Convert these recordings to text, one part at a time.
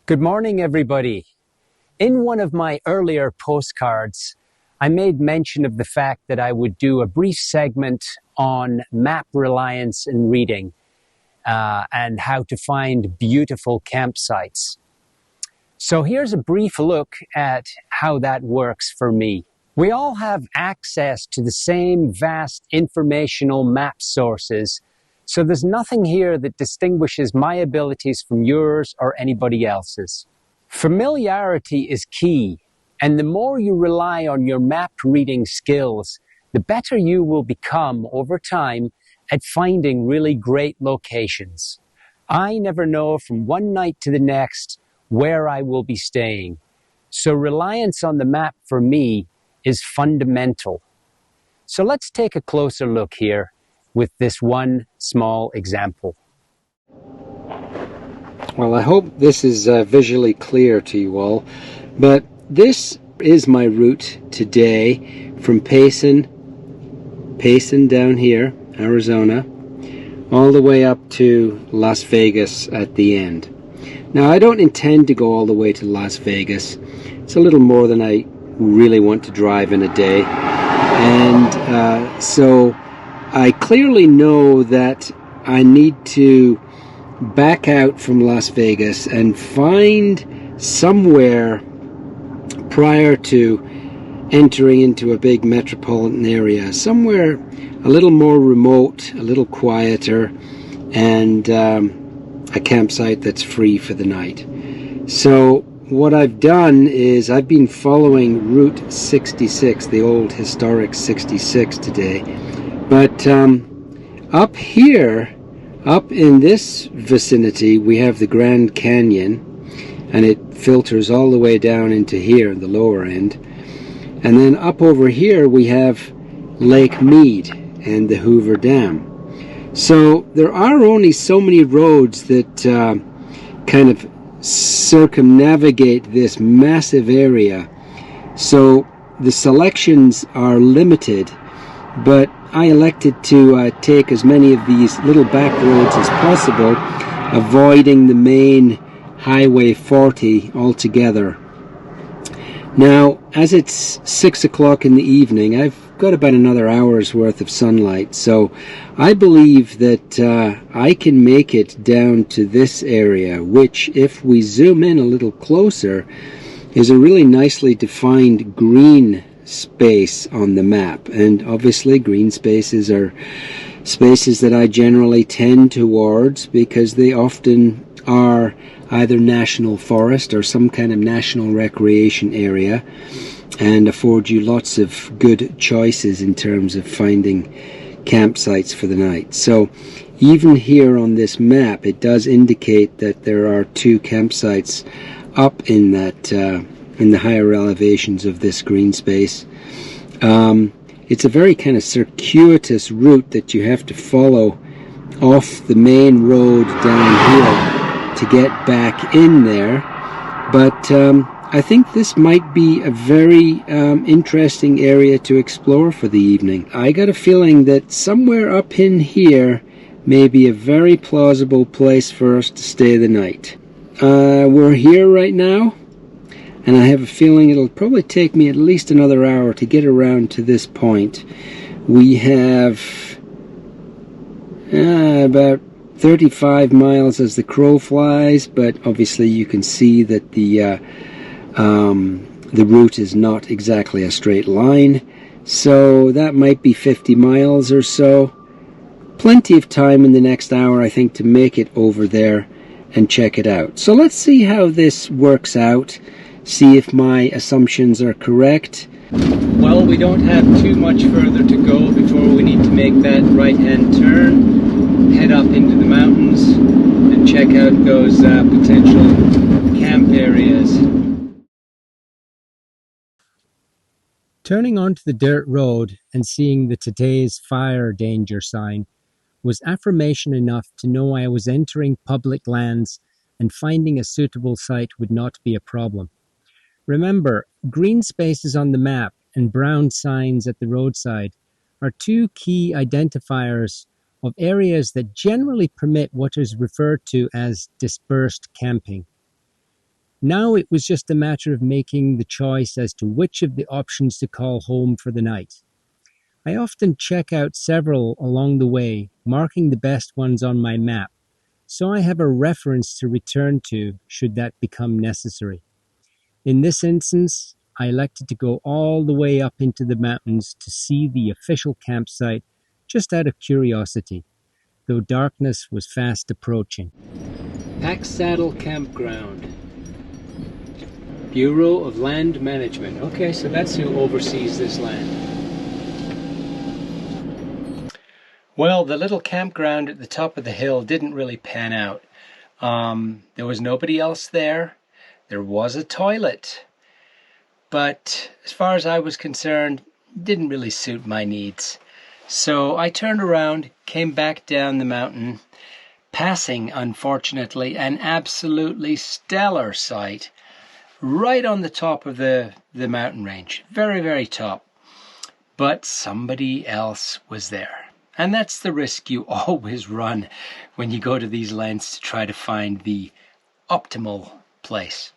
Good morning, everybody. In one of my earlier postcards, I made mention of the fact that I would do a brief segment on map reliance in reading and how to find beautiful campsites. So here's a brief look at how that works for me. We all have access to the same vast informational map sources, so there's nothing here that distinguishes my abilities from yours or anybody else's. Familiarity is key, and the more you rely on your map reading skills, the better you will become over time at finding really great locations. I never know from one night to the next where I will be staying, so reliance on the map for me is fundamental. So let's take a closer look here with this one small example. Well, I hope this is visually clear to you all, but this is my route today from Payson down here, Arizona, all the way up to Las Vegas at the end. Now, I don't intend to go all the way to Las Vegas. It's a little more than I really want to drive in a day, and so I clearly know that I need to back out from Las Vegas and find somewhere prior to entering into a big metropolitan area, somewhere a little more remote, a little quieter, and a campsite that's free for the night. So what I've done is I've been following Route 66, the old historic 66 today, but up here, up in this vicinity, we have the Grand Canyon, and it filters all the way down into here, the lower end. And then up over here, we have Lake Mead and the Hoover Dam. So there are only so many roads that kind of circumnavigate this massive area. So the selections are limited, but I elected to take as many of these little back roads as possible, avoiding the main Highway 40 altogether. Now, as it's 6 o'clock in the evening, I've got about another hour's worth of sunlight, so I believe that I can make it down to this area, which, if we zoom in a little closer, is a really nicely defined green space on the map. And obviously green spaces are spaces that I generally tend towards because they often are either national forest or some kind of national recreation area and afford you lots of good choices in terms of finding campsites for the night. So even here on this map, it does indicate that there are 2 campsites up in that in the higher elevations of this green space. It's a very kind of circuitous route that you have to follow off the main road down here to get back in there, but I think this might be a very interesting area to explore for the evening. I got a feeling that somewhere up in here may be a very plausible place for us to stay the night. We're here right now, and I have a feeling it'll probably take me at least another hour to get around to this point. We have about 35 miles as the crow flies, but obviously you can see that the route is not exactly a straight line, so that might be 50 miles or so. Plenty of time in the next hour, I think, to make it over there and check it out. So let's see how this works out, see if my assumptions are correct. Well, we don't have too much further to go before we need to make that right-hand turn, head up into the mountains, and check out those potential camp areas. Turning onto the dirt road and seeing the today's fire danger sign was affirmation enough to know I was entering public lands and finding a suitable site would not be a problem. Remember, green spaces on the map and brown signs at the roadside are 2 key identifiers of areas that generally permit what is referred to as dispersed camping. Now it was just a matter of making the choice as to which of the options to call home for the night. I often check out several along the way, marking the best ones on my map, so I have a reference to return to should that become necessary. In this instance, I elected to go all the way up into the mountains to see the official campsite just out of curiosity, though darkness was fast approaching. Pack Saddle Campground. Bureau of Land Management. Okay, so that's who oversees this land. Well, the little campground at the top of the hill didn't really pan out. There was nobody else there. There was a toilet. But as far as I was concerned, it didn't really suit my needs. So I turned around, came back down the mountain, passing, unfortunately, an absolutely stellar sight right on the top of the mountain range. Very, very top. But somebody else was there. And that's the risk you always run when you go to these lengths to try to find the optimal place.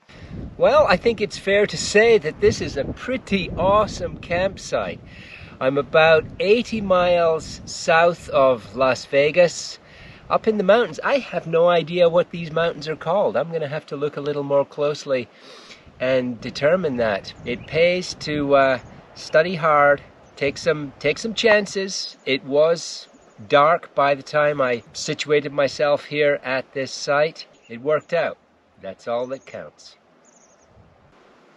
Well, I think it's fair to say that this is a pretty awesome campsite. I'm about 80 miles south of Las Vegas, up in the mountains. I have no idea what these mountains are called. I'm going to have to look a little more closely and determine that. It pays to study hard, take some chances. It was dark by the time I situated myself here at this site. It worked out. That's all that counts.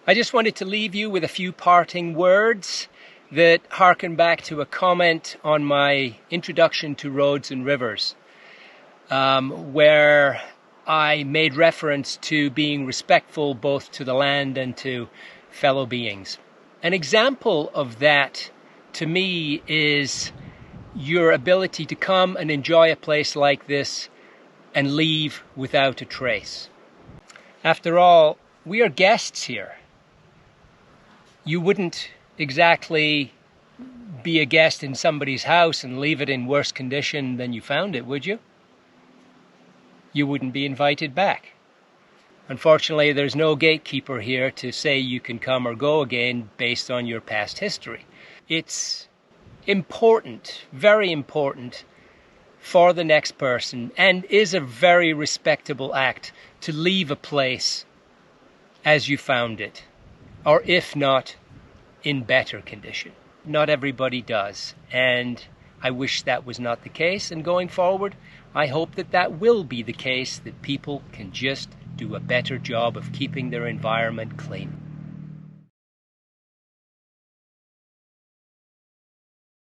I just wanted to leave you with a few parting words that harken back to a comment on my introduction to roads and rivers, where I made reference to being respectful both to the land and to fellow beings. An example of that to me is your ability to come and enjoy a place like this and leave without a trace. After all, we are guests here. You wouldn't exactly be a guest in somebody's house and leave it in worse condition than you found it, would you? You wouldn't be invited back. Unfortunately, there's no gatekeeper here to say you can come or go again based on your past history. It's important, very important, for the next person, and is a very respectable act to leave a place as you found it, or if not, in better condition. Not everybody does, and I wish that was not the case, and going forward, I hope that that will be the case, that people can just do a better job of keeping their environment clean.